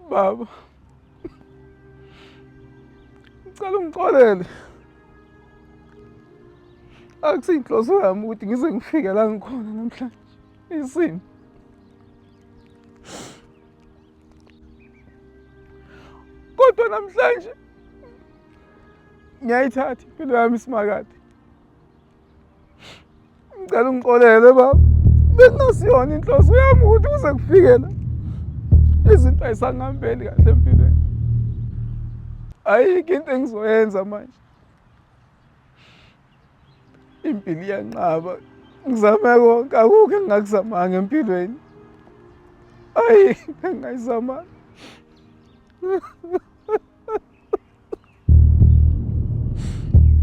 Baba, ngicela ungixolele. Akusinhloso yami ukuthi ngize ngifike la ngikhona namhlanje. Isimo. Kodwa namhlanje ngiyayithatha impilo yami isimakade. Ngicela ungixolele baba. Bekungasiyona inhloso yami ukuthi kuze kufike la. Izinto ayisangihambeli kahle empilweni. Ayikho into engizoyenza manje. Impilo iyanqaba. Ngizame konke, akukho engingakuzamanga empilweni. Ayikho into engingayizamanga.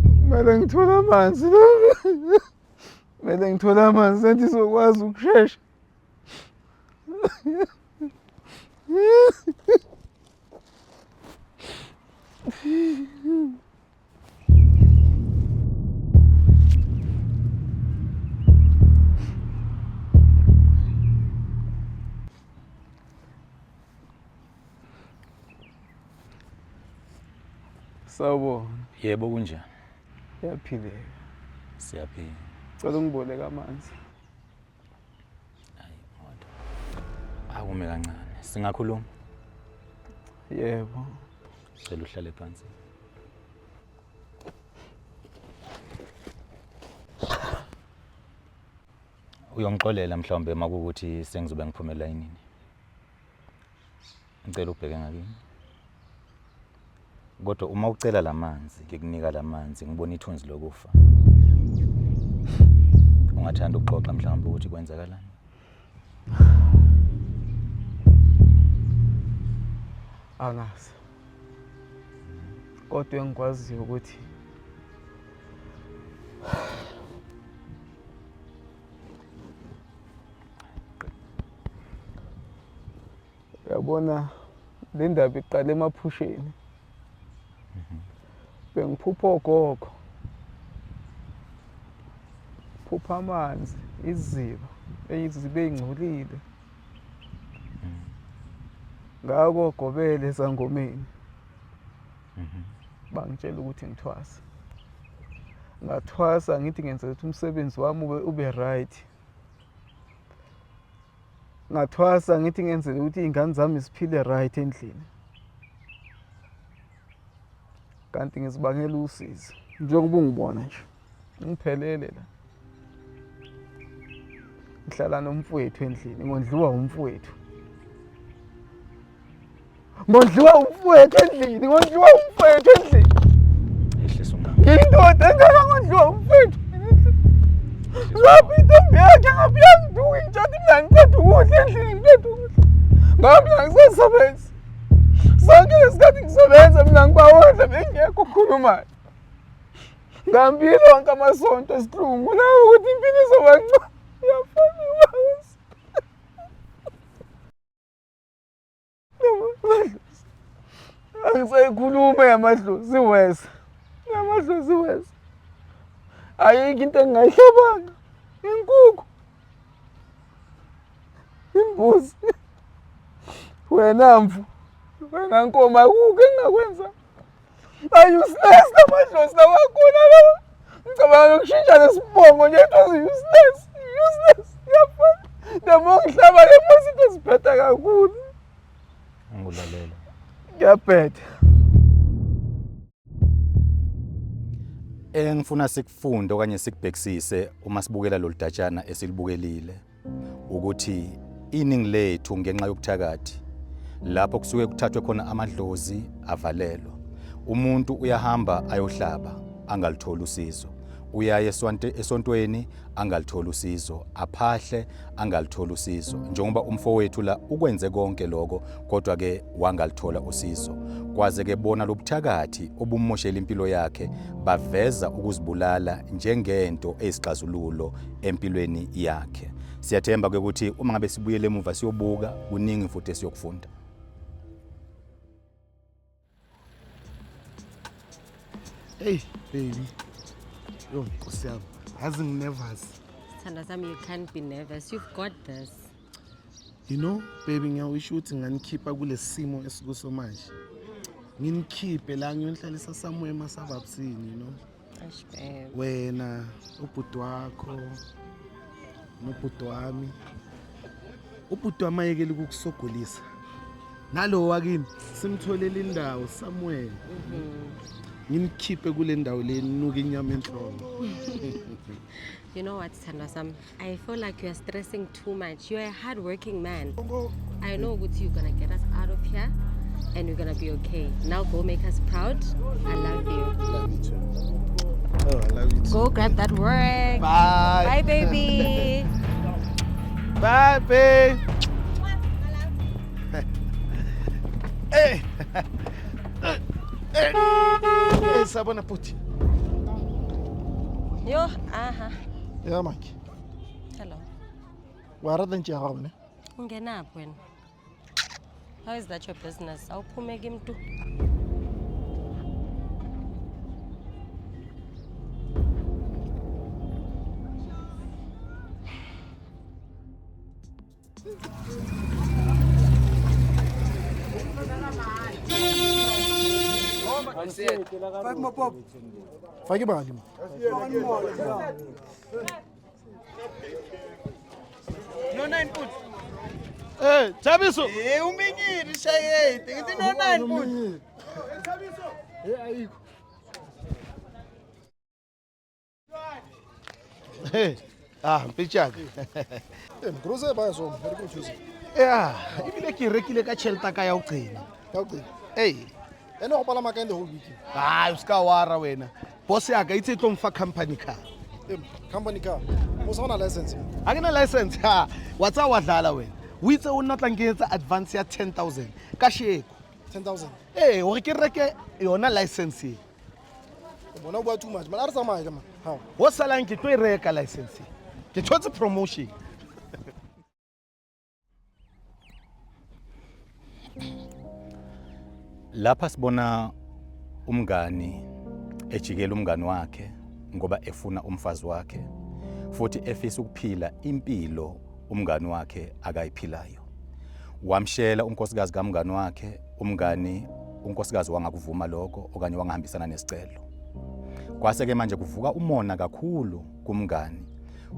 Kumele ngithole amanzi. Kumele ngithole amanzi senthi izokwazi ukushesha. Sawubona. Yebo kunjani? Yaphileka. Siyaphila. Cela ungiboleke amanzi. Hayi kodwa. Akume kancane. Singakhuluma? Yebo. Cela uhlale phansi. Uyongixolela mhlawumbe makukuthi sengizobe ngiphumela yini? Ngicela ubheke ngakini. Kodwa uma ucela lamanzi, ngikunika lamanzi, ngibona ithunzi lokufa. Ungathanda ukuxoxa mhlawumbe ukuthi kwenzakalani? Angazi. Kodwa engikwaziyo ukuthi uyabona le ndaba iqale emaphusheni. Bengiphupha ogogo. Phupha amanzi, iziba, eyizibe ey'ngcolile. Ngakogobela esangomeni. Bangitshela ukuthi ngithwasa. Ngathwasa ngithi ngenzela ukuthi umsebenzi wami ube right. Ngathwasa ngithi ngenzela ukuthi iy'ngane zami ziphile right endlini. Kanti ngizibangela usizi. Njengoba ungibona nje. Ngiphelele la. Ngihlala nomfowethu endlini, ngondliwa umfowethu. Ngondliwa umfowethu endlini, ngondliwa umfowethu endlini. Ehlisa ungama. Ngiyindoda engaka ngondliwa umfowethu. Ngaphi intombi yakhe ngaphi yangiduka ngitshati mina ngiceda ukudla endlini ngiceda ukudla. Ngaphi mina ngisasebenza. Sonke lesikhathi ngisebenza mina ngibawodla bengekho okhulumayo. Ngihambile wonke amasonto esihlungu la ukuthi impilo izoba ngcono. Uyafana wazi. Angisayikhuluma yamadlozi weza. Yamadlozi weza. Ayikho into engingayihlabanga. Inkukhu. Imbuzi. Wena mfu. Wena nkomo akukho engingakwenza. Useless namadlozi lawakhona lawa. Ngicabanga ukushintsha lesibongo nje it was useless. Useless. Uyafana. Noma ngihlaba le mosito siphetha kakhulu. Ngikulalela. Ngiyabhetha. Engifuna sikufunde okanye sikubhekisise uma sibukela lo datshana esilibukelile ukuthi iningi lethu ngenxa yokuthakathi lapho kusuke kuthathwe khona amadlozi avalelwa. Umuntu uyahamba ayohlaba angalithola usizo. Uyaya esontweni angalithola usizo, aphahle angalithola usizo. Njengoba umfowethu la ukwenze konke lokho kodwa ke wangalithola usizo. Kwaze ke bona lobuthakathi obumoshela impilo yakhe baveza ukuzibulala njengento ezixazululo empilweni yakhe. Siyathemba ukuthi uma ngabe sibuyele emuva siyobuka kuningi futhi esiyokufunda. Hey baby. Yo, Nkosi, yazi nginervous. Sithandwa sami, you can't be nervous. You've got this. You know, baby, ngiyawisho ukuthi nganikhipha kule simo esikuso manje. Nginikhiphe la ngiyonhlalisa somewhere emasababsini, you know. Ash babe. Wena, ubhuti wakho, nobhuti wami. Ubhuti wami ayekele ukukusogolisa. Nalo wakini simtholele indawo somewhere. Nginikhiphe kule ndawo le nuka inyama enhloko. You know what, Thandwa, I feel like you are stressing too much. You're a hard-working man. I know you're gonna get us out of here, and we're gonna be okay. Now go make us proud. I love you. Love you too. Oh, I love you too. Go grab that work. Bye. Bye, baby. Bye, babe. Hey. Hey, sabona puti. Yo, Ya Mike, hello. wara dan ci hawo ne? Ungenaphi wena? How is that your business? Awuphumeki mntu. Fake imali. No 9 foot. Hey, Thabiso. Umenyiri shayede. Ngithi no 9 foot. ayikho. Hey. Mpitshaka. Mgroze baya so, very confusing. Yeah, ibile ke rekile ka tšhelete ka ya o qena. Ya uqina. Hey. Ene go palama ka the whole week. Hayi uska wara wena. Boss ya ka itse tlo mfa company car. Company car. Mo sa na license. Akena license ha. Watsa wadlala wena. O itse o nna tla nkenetsa advance ya 10,000 ka sheko. 10,000. Eh, o re ke reke yona license e. Bona o bua too much. Mala re tsamaya ka ma. How? Wo salang ke tlo e reka license. Ke thotse promotion. Lapha sibona umngani ejikela umngani wakhe ngoba efuna umfazi wakhe futhi efisa ukuphila impilo umngani wakhe akayiphilayo. Wamshela unkosikazi kamngani wakhe, umngani unkosikazi wangakuvuma lokho okanye wangahambisana nesicelo. Kwase ke manje kuvuka umona kakhulu kumngani.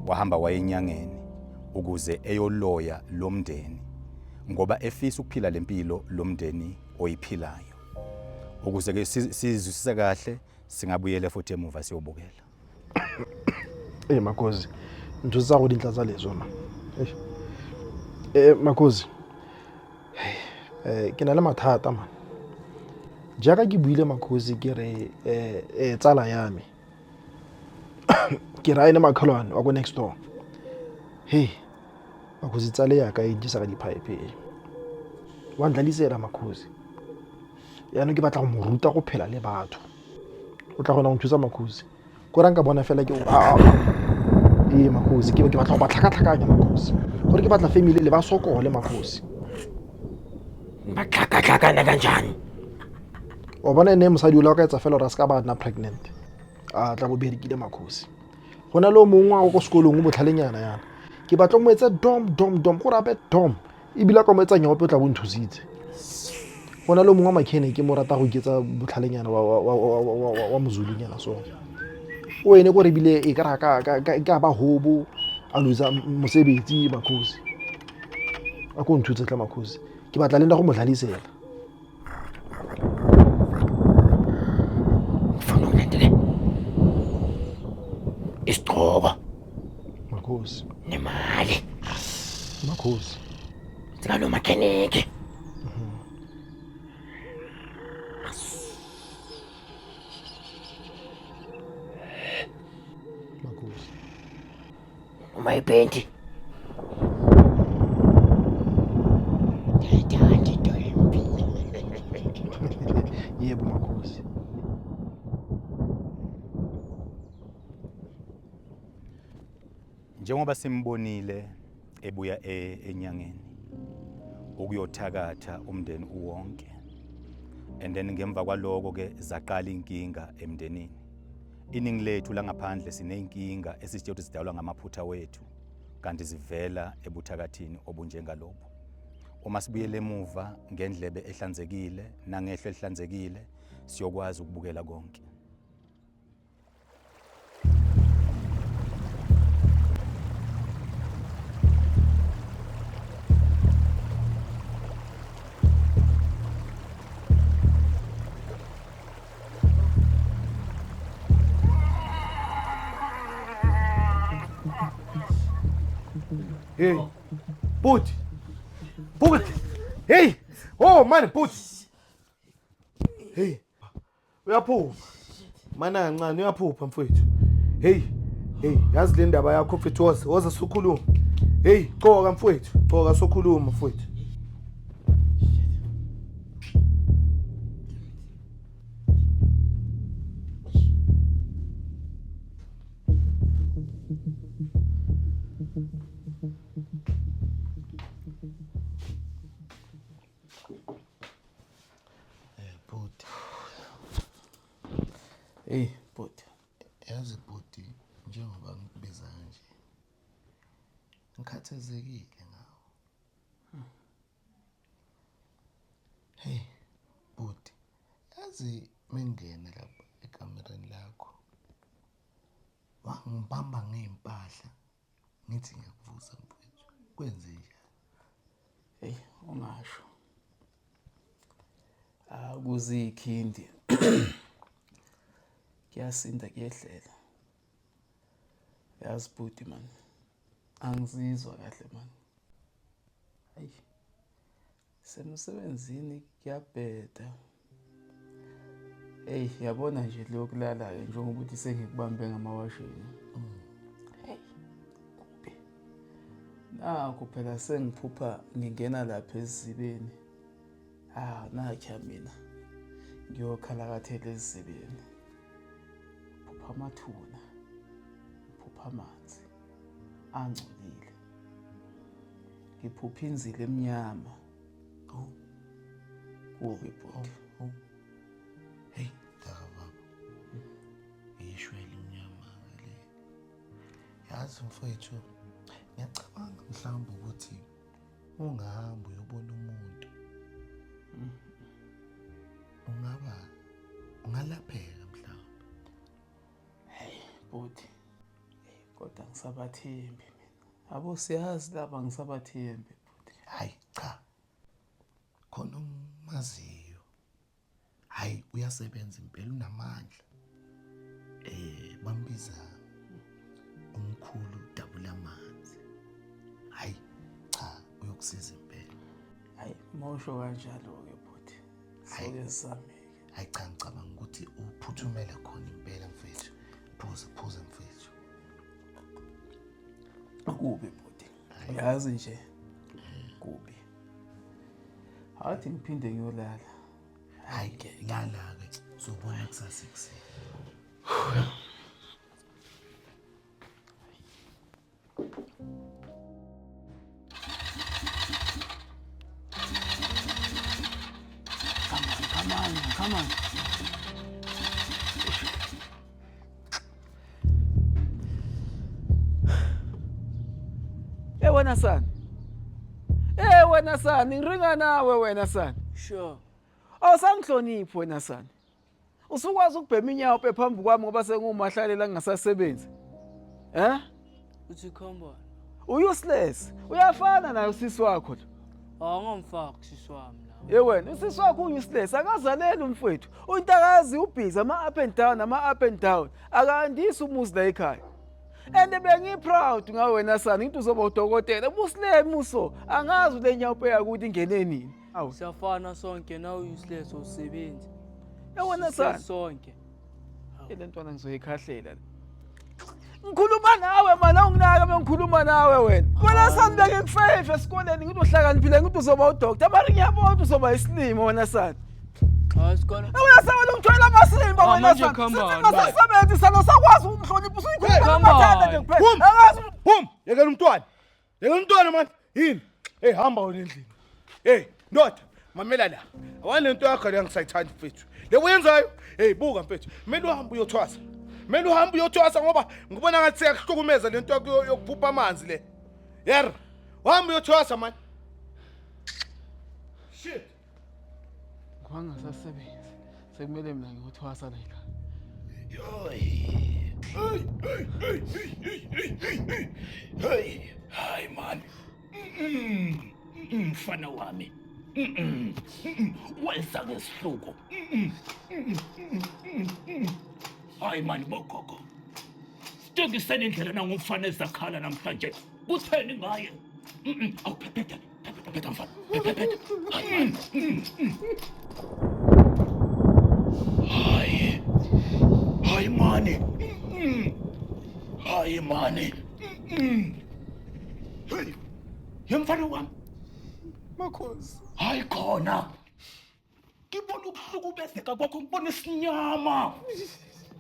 Wahamba wayenyangeni ukuze eyoloya lomndeni ngoba efisa ukuphila lempilo lomndeni oyiphilayo. Ukuze ke sizwisise kahle singabuyele futhi emuva siyobukela. Makhozi. Nthusa go dintla tsa lezo ma. Makhozi. Ke na le mathata man. Jaaka ke buile Makhozi ke re tsala ya me. Ke ra ene makhalwane wa go next door. Hey. Makhozi tsale ya ka e disa ka dipipe. Wa ndlalisela Makhozi. Yana ke batla go mo ruta go phela le batho. O tla gona go thusa Makhozi. Ko ranka bona fela ke Makhozi ke batla go ba tlhakatlhakanya Makhozi. Gore ke batla family le ba sokole Makhozi. Ba tlhakatlhakana kanjani? O bona ene mosadi o la ka etsa fela ra ska ba nna pregnant. Tla go berekile Makhozi. Gona le mongwe wa go sekolong o botlhalenyana yana. Ke batla mo etsa dom go rape dom. Ibila ka mo etsa nyope o tla bo nthusitse. Gona le mongwe wa mechanic mo rata go iketsa botlhalenyana wa mozulu nyana so. O ene go re bile e ka ba hobo a luza mosebetsi Makhozi. A go nthutse tla Makhozi. Ke batla le nna go mo dlalisela. Ufuna ukulendele. Isigqoko Makhozi. nemali. Makhozi. Singalo mechanic. Makhozi. Uma ipenti. Yebo Makhozi. Njengoba simbonile ebuya enyangeni ukuyothakatha umndeni uwonke. And then ngemva kwaloko ke zaqala inkinga emndenini. Iningi lethu la ngaphandle sineyinkinga esisitshe ukuthi sidalwa ngamaphutha wethu kanti zivela ebuthakathini obunjengalobo. uma sibuyele emuva ngendlebe ehlanzekile nangehlo elihlanzekile siyokwazi ukubukela konke. Hey, Puti. Puti. Hey. Oh, man, Puti. Hey. Uyaphupha. Mana kancane uyaphupha mfowethu. Hey. Hey, yazi le ndaba yakho mfowethu woza sokhuluma. Hey, qoka mfowethu. Qoka sokhuluma mfowethu. Bhuti. Hey, bhuti. Yazi bhuti, njengoba ngikubiza kanje. Ngikhathazekile ngawo. Hey, bhuti. Yazi mengena lapha ekamereni lakho. Wangibamba ngeimpahla. Ngithi ngiyakuvusa mfowethu. Kwenze njani? Hey, ungasho. Akuzikhindi. Kuyasinda kuyehlela. Yazi bhuti man. Angizizwa kahle man. Hey. Semsebenzini kuyabheda. Hey, yabona nje lokulala ke njengoba ukuthi sengikubambe ngamawashini. Hey. Kuphi? Nakho phela sengiphupha ngingena lapha ezibeni. Nakha mina. Ngiyokhala kathele ezibeni. Phupha amathuna. Phupha amanzi. Angcolile. Ngiphupha inzilo emnyama. Kubi bhuti. Hey, baba. Ishwele emnyama le. Yazi mfowethu, ngiyacabanga mhlawumbe ukuthi ungahamba uyobona umuntu. Ungalapheka mhlawumbe. Hey, bhuti. Kodwa ngisabathembi mina. Abo siyazi laba ngisabathembi bhuti. Hayi cha. Khona umaziyo. Hayi uyasebenza impela unamandla. Bambiza umkhulu dabula amanzi. Hayi cha uyokusiza impela. Hayi mawusho kanjalo ke bhuti. Soke sameke. Hayi cha ngicabanga ukuthi uphuthumele khona impela mfethu. Phuza mfethu. Kubi bhuti. Uyazi nje. Kubi. Athi ngiphinde ngiyolala. Hayi lala ke uzobona kusasa ekuseni. Come on. Wena sana, ngiringa nawe wena sana. Sure. Awusangihloniphi wena sana. Usukwazi ukubhema inyawo phambi kwami ngoba sengumahlalela ngingasasebenzi. Uthi khomba. Useless. Uyafana naye usisi wakho. Awungomfaka usisi wami la. Wena usisi wakho useless akazaleli umfowethu. Uyintakazi ubhiza ama-up and down. Akandisi umuzi la ekhaya. And bengiproud ngawe wena sana into uzoba udokotela. Ubuslem uso. Angazi le nyawo yakuthi ingene nini. Siyafana sonke nawe useless usebenzi. Wena sana sonke. Le ntwana ngizoyikhahlela. Ngikhuluma nawe mana unginaka bengikhuluma nawe wena. Wena sana beke ngifefe esikoleni ngithi uhlakaniphile ngithi uzoba udoctor. Mari ngiyabona uzoba isilimo wena sana. Asikona. Uyasabela umthwela amasimba wena sana. Sisebenzi sana sakwazi umhlonipha usuyikhuluma amathanda nje kuphela. Angazi Yekela umntwana man. Yini? Hey hamba wena endlini. Hey ndoda, mamela la. Awane into yakho le ngisayithanda mfethu. Le uyenzayo? Hey buka mfethu. Kumele uhambe uyothwasa. Kumele uhambe uyothwasa ngoba ngibona ngathi siyahlukumeza lento yokuphupha amanzi le. Yer. Uhambe uyothwasa man. Shit. Kwangasasebenzi. Sekumele mina ngiyothwasa la ekhaya. Hey, hayi man. Mfana wami. Wenza ngesihluko. Hayi man bogogo. Sithengisene indlela nangumfana ezakhala namhlanje. Kutheni ngaye? Awuphephetha mfana. Phephetha. Hayi mani. Hayi mani. Hey. Yemfana wami. Makhosi. Hayi khona. Ngibona ukuhlukubezeka kwakho ngibona isinyama.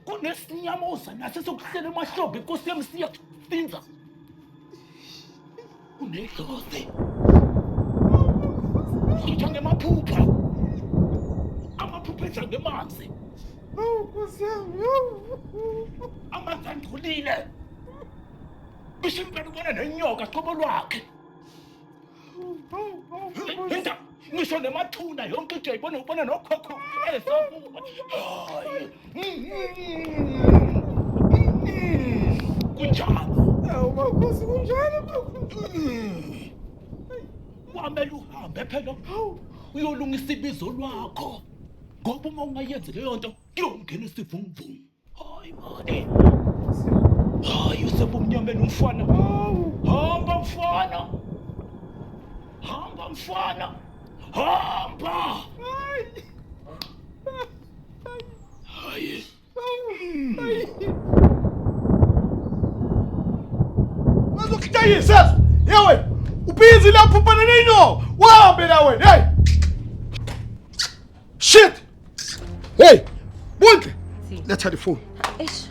Kunesinyama uzanaso sokuhlela emahlobo inkosi yami siyakusinza. Unedlozi. Ngitsho ngemaphupha. Amaphupha enza ngemanzi. Nkosi yami. Amanzi angcolile. Bisho impela ubona nenyoka qobo lwakhe. Yenda, ngisho nemathuna yonke nje ubona nokhokho ezokuba. Hayi. Kunjalo. Awu makhosi kunjalo makhosi. Wamele uhambe phela. Uyolungisa ibizo lwakho. Ngoba uma ungayenzi leyo nto, kuyongena isivunguvungu. Hayi mani. Hayi usebumnyameni umfana. Hamba mfana. Hamba mfana. Hamba. Hayi. Mazokuhlayisa. Yewe, ubhizi lapho bana nenyo. Wahambe la wena. Hey. Shit. Hey. Bonke. Letha the phone. Eish.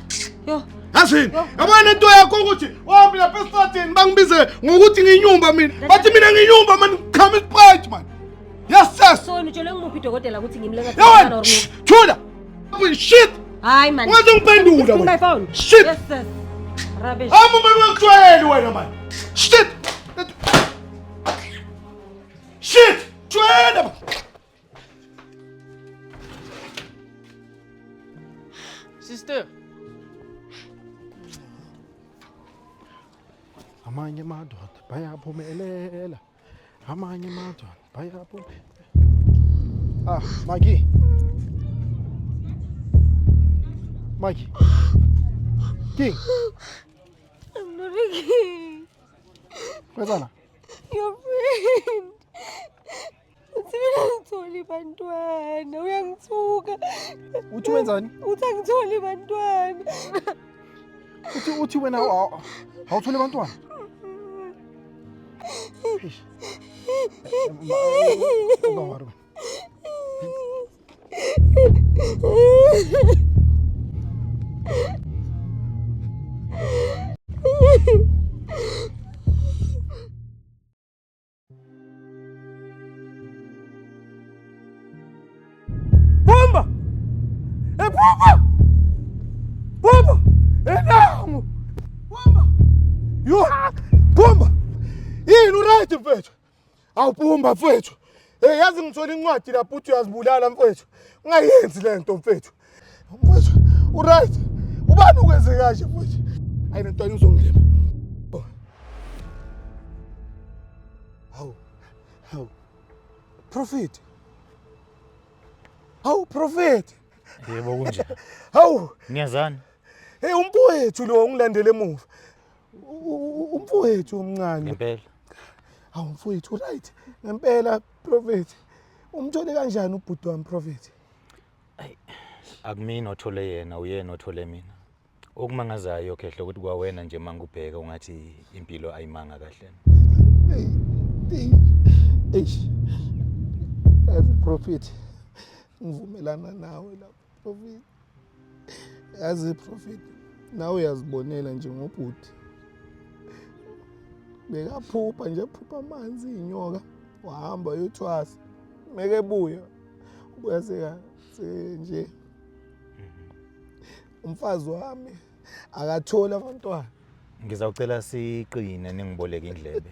Yo. Asini, yabona into yakho ukuthi wahambe lapha esitrateni bangibize ngokuthi nginyumba mina. Bathi mina nginyumba man come sprite man. Yes sir. So nitshele ngimuphi idokotela ukuthi ngimlenga Yawen. Thula. Shit. Hayi man. Wenza ngiphendula my wena. phone. Shit. Yes sir. Rubbish. Hamba man wekujwayeli wena man. Shit. Shit. Jwayela man. Sister. Amanye amadoda bayaphumelela. Amanye amadoda bayaphumelela. Maggie. King. I'm not a king. Kwenzana? Your friend. Uthi mina ngitholi bantwana. Uyangithuka. Uthi wenzani? Uthi angitholi bantwana. Uthi wena awuthole abantwana? Ungawari wena. Bomba! Bomba! Bomba! Enamo! Bomba! Yo! Bomba! Yini uright mfethu? Awubumba mfethu. Yazi ngithola incwadi lapho uthi uyazibulala mfethu. Ungayenzi lento mfethu. Mfethu, uright. Ubani ukwenze kahle mfethu? Hayi lentwana uzongilema. Hawu. Prophet. Hawu prophet. Yebo kunjani? Hawu. Niyazana? Hey umfowethu lo ngilandele emuva. Umfowethu omncane. Ngempela. Hawu mfowethu right. Ngempela prophet. Umthole kanjani ubhuti wami prophet? Akumina othole yena, uyena othole mina. Okumangazayo khehle ukuthi kwawena nje mangubheka ungathi impilo ayimanga kahle. As a prophet. Ngivumelana nawe la prophet. As a prophet. Nawe uyazibonela nje ngobhuti. Bekaphupha nje phupha amanzi inyoka wahamba uyothwasa. Meke buya. Ubuya seka nje. Umfazi wami akathola abantwana. Ngizawucela siqine ningiboleke indlebe.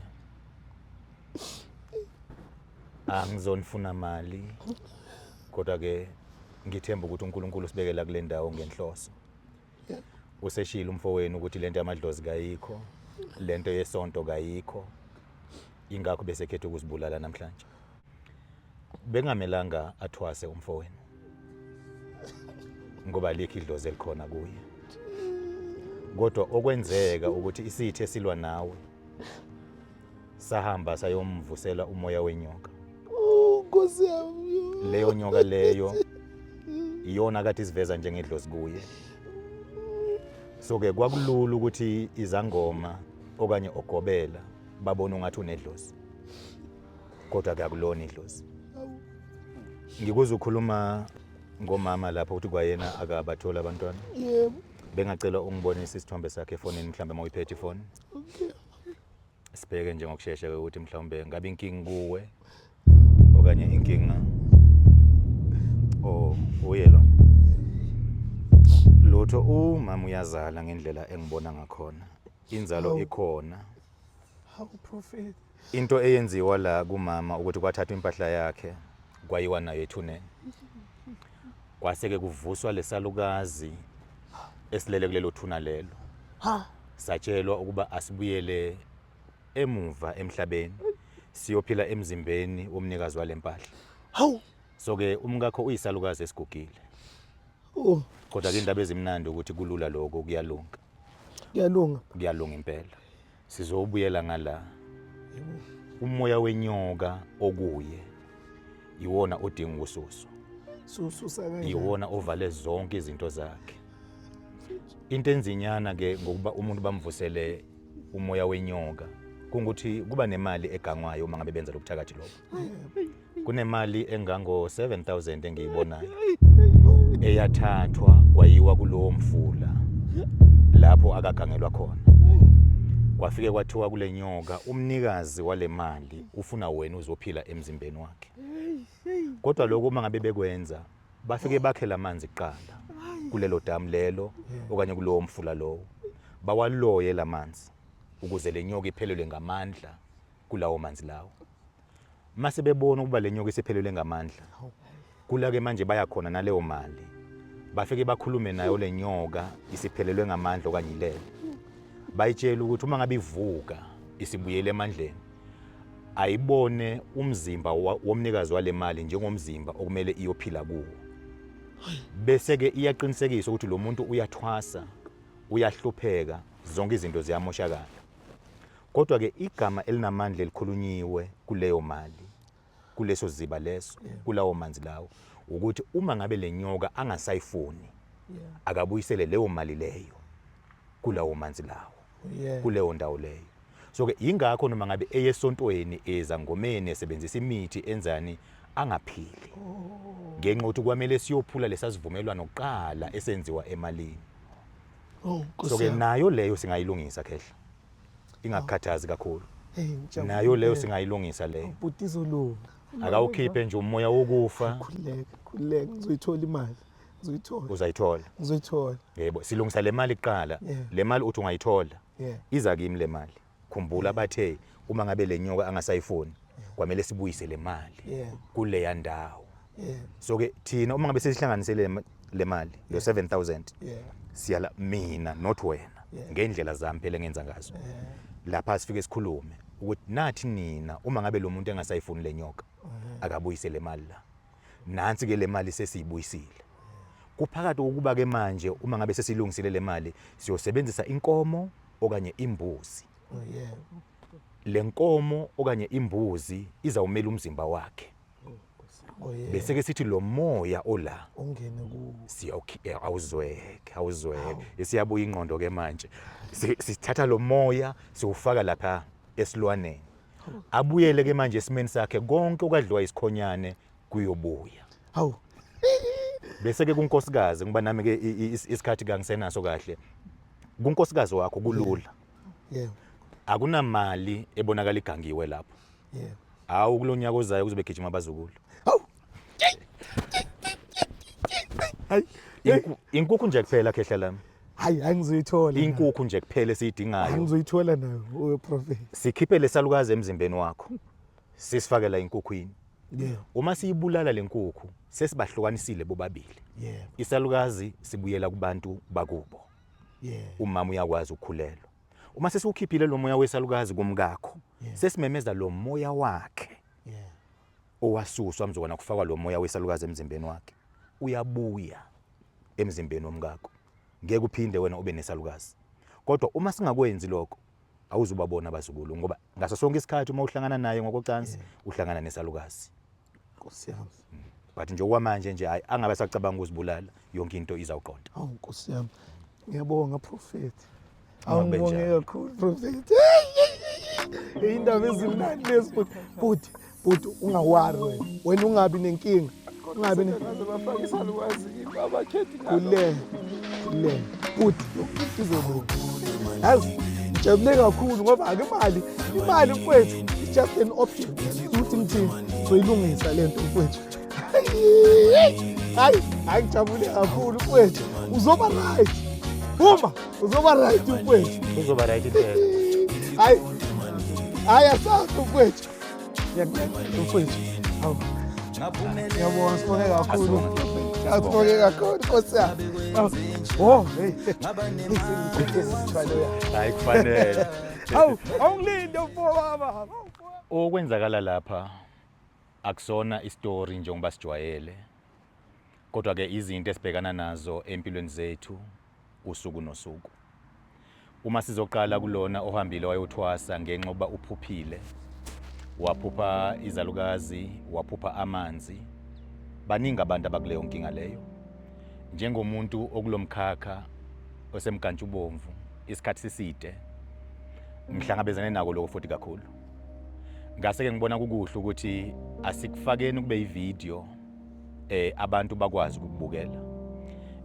angizonifuna mali kodwa ke ngithemba ukuthi uNkulunkulu sibekela kule ndawo ngenhloso. Useshila umfowenu ukuthi lento yamadlozi kayikho, lento yesonto kayikho. Ingakho bese khetha ukuzibulala namhlanje. Bengamelanga athwase umfowenu. Ngoba likho idlozi elikhona kuye. Kodwa okwenzeka ukuthi isithe silwa nawe sahamba sayomvusela umoya wenyoka. Nkosi yami. Leyo nyoka leyo iyona kade isiveza njengedlozi kuye. So ke kwakulula ukuthi izangoma okanye ogobela babona ungathi unedlozi. Kodwa akakulona idlozi. Ngikuza ukukhuluma ngomama lapho ukuthi kwayena akabathola abantwana. Yebo. Bengacela ungibonise isithombe sakhe efonini mhlambe mawuyiphethe ifoni. Okay. Sibheke nje ngokusheshsha ukuthi mhlawumbe ngabe inkingi kuwe okanye inkinga uyelo. Lutho umama uyazala ngendlela engibona ngakhona. Inzalo ikhona. Hawu prophet. Into eyenziwa la kumama ukuthi kwathatha impahla yakhe kwayiwa nayo ethuneni. Kwaseke kuvuswa lesalukazi esilele kulelo thuna lelo. Satshelwa ukuba asibuyele emuva emhlabeni siyophila emzimbeni womnikazi walempahla. Hawu. So ke umkakho uyisalukazi esigugile. Kodwa ke indaba ezimnandi ukuthi kulula lokho kuyalunga. Kuyalunga impela. Sizobuyela ngala. Umoya wenyoka okuye iwona odinga ukususwa. Sususa kanjani? Iwona ovale zonke izinto zakhe. Into enzinyana ke ngokuba umuntu bamvusele umoya wenyoka kungukuthi kuba nemali egangwayo uma ngabe benza lokuthakathi lokho. Kunemali engango 7,000 engiyibonayo eyathathwa kwayiwa kulowo mfula lapho akagangelwa khona. Kwafike kwathiwa kule nyoka umnikazi wale mali ufuna wena uzophila emzimbeni wakhe. Kodwa lokho uma ngabe bekwenza bafike bakhela amanzi kuqala kulelo damu lelo okanye kulowo mfula lowo. Bawaloye lamanzi ukuze le nyoka iphelelwe ngamandla kulawo manzi lawo. Mase bebona ukuba le nyoka isiphelelwe ngamandla. Kula ke manje baya khona naleyo mali. Bafike bakhulume nayo le nyoka isiphelelwe ngamandla okanye ilele. Bayitshela ukuthi uma ngabe ivuka isibuyele emandleni ayibone umzimba womnikazi wale mali njengomzimba okumele iyophila kuwo. Bese ke iyaqinisekisa ukuthi lo muntu uyathwasa, uyahlupheka, zonke izinto ziyamoshakala. Kodwa ke igama elinamandla elikhulunyiwe kuleyo mali, kuleso ziba leso, kulawo manzi lawo, ukuthi uma ngabe le nyoka angasayifuni, akabuyisele leyo mali leyo kulawo manzi lawo, kuleyo ndawo leyo. So ke ingakho noma ngabe eyesontweni ezangomeni esebenzisa imithi enzani angaphili. Ngenxa ukuthi kwamele siyophula lesasivumelwano oqala esenziwa emalini. So ke nayo leyo singayilungisa khehla. Ingakhathazi kakhulu. Nayo leyo singayilungisa leyo. Butizolunga. Akawukhiphe nje umoya wokufa. Khuleka ngizoyithola imali. Ngizoyithola. Uzayithola. Ngizoyithola. Yebo, silungisa le mali kuqala. Le mali uthi ungayithola. Iza kimi le mali. Khumbula bathe uma ngabe le nyoka angasayifuni kwamele sibuyise le mali kule yandawo. So ke thina uma ngabe sesihlanganisele le mali lo 7,000 siyala mina not wena ngendlela zami phela engenza ngazo. Lapha sifike sikhulume ukuthi nathi nina uma ngabe lo muntu engasayifuni le nyoka akabuyise le mali la. Nansi ke le mali sesiyibuyisile. Kuphakathi ukuba ke manje uma ngabe sesilungisile le mali siyosebenzisa inkomo okanye imbuzi. Le nkomo okanye imbuzi izawumela umzimba wakhe. Bese ke sithi lo moya ola ongene ku awuzweke isiyabuya ingqondo ke manje sithatha lo moya siwufaka lapha esilwaneni abuyele ke manje esimeni sakhe konke okadliwa isikhonyane kuyobuya. Hawu. Bese ke kunkosikazi ngoba nami ke isikhathi kangisenaso kahle kunkosikazi wakho kulula. Akunamali ebonakala igangiwe lapho. Hawu kulonyaka ozayo kuzobe gijima abazukulu. Hayi, inkukhu nje kuphela khehla lami. Hayi angizoyithola. Inkukhu nje kuphela esiyidingayo. Angizoyithola nayo, prophet. Sikhiphe lesalukazi emzimbeni wakho. Sisifakela inkukhwini. Yeah. Uma siyibulala lenkukhu sesibahlukanisile bobabili. Yeah. Isalukazi sibuyela kubantu bakubo. Yeah. Umama uyakwazi ukukhulelwa. Uma sesiukhiphile lo moya wesalukazi kumkakho, sesimemeza lo moya wakhe. Yeah. Owasuswa mzokwana kufakwa lo moya wesalukazi emzimbeni wakhe. Uyabuya emzimbeni womkakho. Ngeke uphinde wena ube nesalukazi. Kodwa uma singakwenzi lokho, awuzubabona abazukulu ngoba ngaso sonke isikhathi uma uhlangana naye ngokocansi uhlangana nesalukazi. Nkosi yami. But nje okwamanje nje hayi angabe sacabanga ukuzibulala yonke into izawuqonda. Hawu Nkosi yami. Ngiyabonga prophet. Awubonge kakhulu prophet. Indaba ezimnandi lezi but ungawari wena ungabi nenkinga. Ungabi bafaka isalukazi abakhethi kule but izobona. Yazi jabule kakhulu ngoba ake imali mfowethu is just an object ukuthi ngithini soyilungisa lento mfowethu. Hayi ngijabule kakhulu mfowethu uzoba right. Uzoba right mfowethu. Uzoba right impela. Hayi asakho mfowethu. Ngiyakubona mfowethu. Hawu. Ngiyabonga sibonge kakhulu. Sibonge kakhulu Nkosi yami. Hey. Hayi kufanele. Awungilinde mfowabo. Okwenzakala lapha akusona istory njengoba sijwayele. Kodwa ke izinto esibhekana nazo empilweni zethu usuku nosuku. Uma sizoqala kulona ohambile wayothwasa ngenxa yokuba uphuphile. Waphupha izalukazi, waphupha amanzi. Baningi abantu abakuleyo nkinga leyo. Njengomuntu okulomkhakha osemkantshubomvu isikhathi siside ngihlangabezane nako lokho futhi kakhulu. Ngase ke ngibona kukuhle ukuthi asikufakeni kube ivideo abantu bakwazi ukubukela.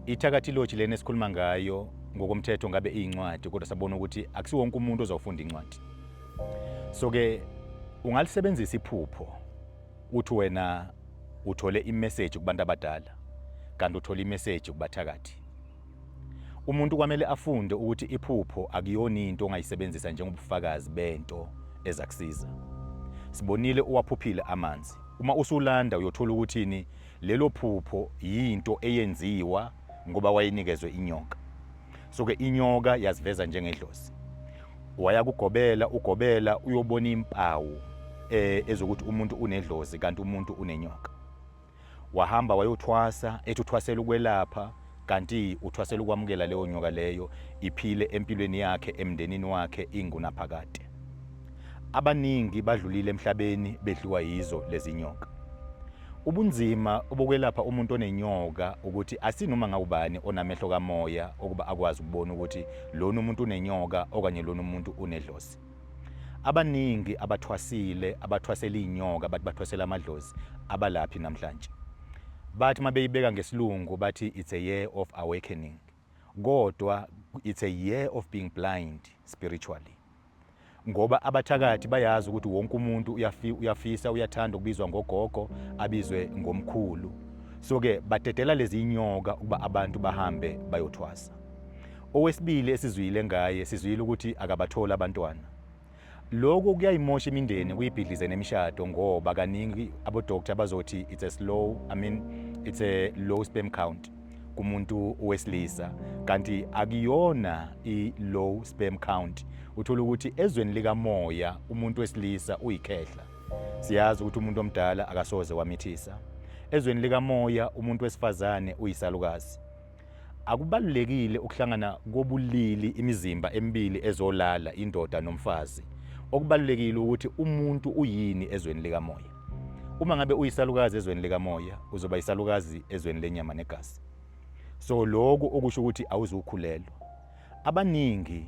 Ithakathi loji lena esikhuluma ngayo ngokomthetho ngabe izincwadi kodwa sabona ukuthi akusiwo wonke umuntu ozawufunda incwadi. So ke ungalisebenzisa iphupho uthi wena uthole imessage kubantu abadala kanti uthola imessage kubathakathi. Umuntu kwamele afunde ukuthi iphupho akuyona into ongayisebenzisa njengobufakazi bento ezakusiza. Sibonile uwaphuphile amanzi. Uma usulanda uyothola ukuthini lelo phupho yinto eyenziwa ngoba wayinikezwe inyoka. So ke inyoka yaziveza njengedlozi. Waya kugobela ugobela uyobona impawu ezokuthi umuntu unedlozi kanti umuntu unenyoka. Wahamba wayothwasa ethuthwasela ukwelapha kanti uthwasela ukwamukela leyo nyoka leyo iphile empilweni yakhe emndenini wakhe ingunaphakade. Abaningi badlulile emhlabeni bedliwa yizo lezi nyoka. Ubunzima obokwelapha umuntu onenyoka ukuthi asinoma ngawubani onamehlo kamoya okuba akwazi ukubona ukuthi lona umuntu unenyoka okanye lona umuntu unedlozi. Abaningi abathwasela inyoka bathi bathwasela amadlozi abalaphi namhlanje. Bathi mabeyibeka ngesilungu bathi it's a year of awakening. Kodwa it's a year of being blind spiritually. Ngoba abathakathi bayazi ukuthi wonke umuntu uyafisa uyathanda ukubizwa ngogogo abizwe ngomkhulu. So ke badedela lezi inyoka ukuba abantu bahambe bayothwasa. Owesibili esizwile ngaye sizwile ukuthi akabathola abantwana. Lokho kuyayimosha imindeni kuyibhidlize nemishado ngoba kaningi abodoctor bazothi it's a low sperm count kumuntu owesilisa kanti akuyona i-low sperm count. Uthola ukuthi ezweni likamoya umuntu wesilisa uyikhehla. Siyazi ukuthi umuntu omdala akasoze wamithisa. Ezweni likamoya umuntu wesifazane uyisalukazi. Akubalulekile ukuhlangana kobulili imizimba emibili ezolala indoda nomfazi. Okubalulekile ukuthi umuntu uyini ezweni likamoya. Uma ngabe uyisalukazi ezweni likamoya uzoba yisalukazi ezweni lenyama negazi. So lokho okusho ukuthi awuzukhulelwa. Abaningi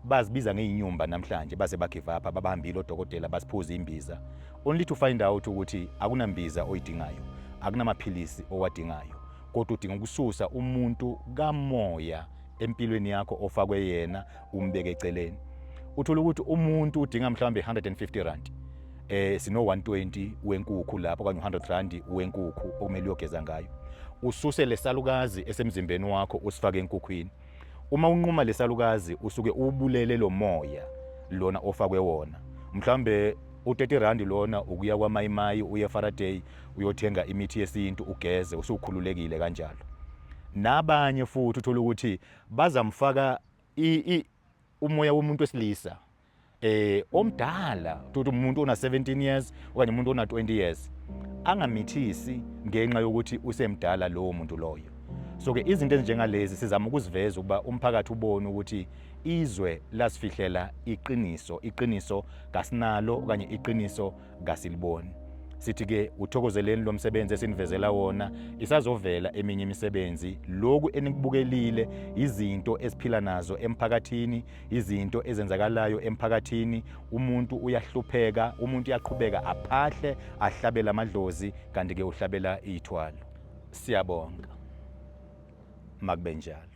bazibiza ngeinyumba namhlanje base bagive up abahambile odokotela basiphuza imbiza only to find out ukuthi akunambiza oyidingayo akunamaphilisi owadingayo kodwa udinga ukususa umuntu kamoya empilweni yakho ofakwe yena umbeke eceleni. Uthola ukuthi umuntu udinga mhlambe 150 rand sino 120 wenkukhu lapho kanye 100 rand wenkukhu okumele uyogeza ngayo. Ususe lesalukazi esemzimbeni wakho usifake enkukhwini. Uma unquma lesalukazi usuke ubulele lo moya lona ofakwe wona. Mhlambe u30 rand lona ukuya kwaMayimayi uye Faraday uyothenga imithi yesintu ugeze usukhululekile kanjalo. Nabanye futhi uthola ukuthi bazamfaka umoya womuntu wesilisa omdala ukuthi umuntu ona 17 years okanye umuntu ona 20 years angamithisi ngenxa yokuthi usemdala lowo muntu loyo. So ke izinto ezinjengalezi sizama ukuziveza ukuba umphakathi ubone ukuthi izwe lasifihlela iqiniso kasinalo okanye iqiniso kasiliboni. Sithi ke uthokozeleni lo msebenzi esinivezela wona isazovela eminye imisebenzi. Lokhu enikubukelile izinto esiphila nazo emphakathini, izinto ezenzakalayo emphakathini. Umuntu uyahlupheka, umuntu uyaqhubeka aphahle, ahlabela amadlozi kanti ke uhlabela ithwalo. Siyabonga. Makube njalo.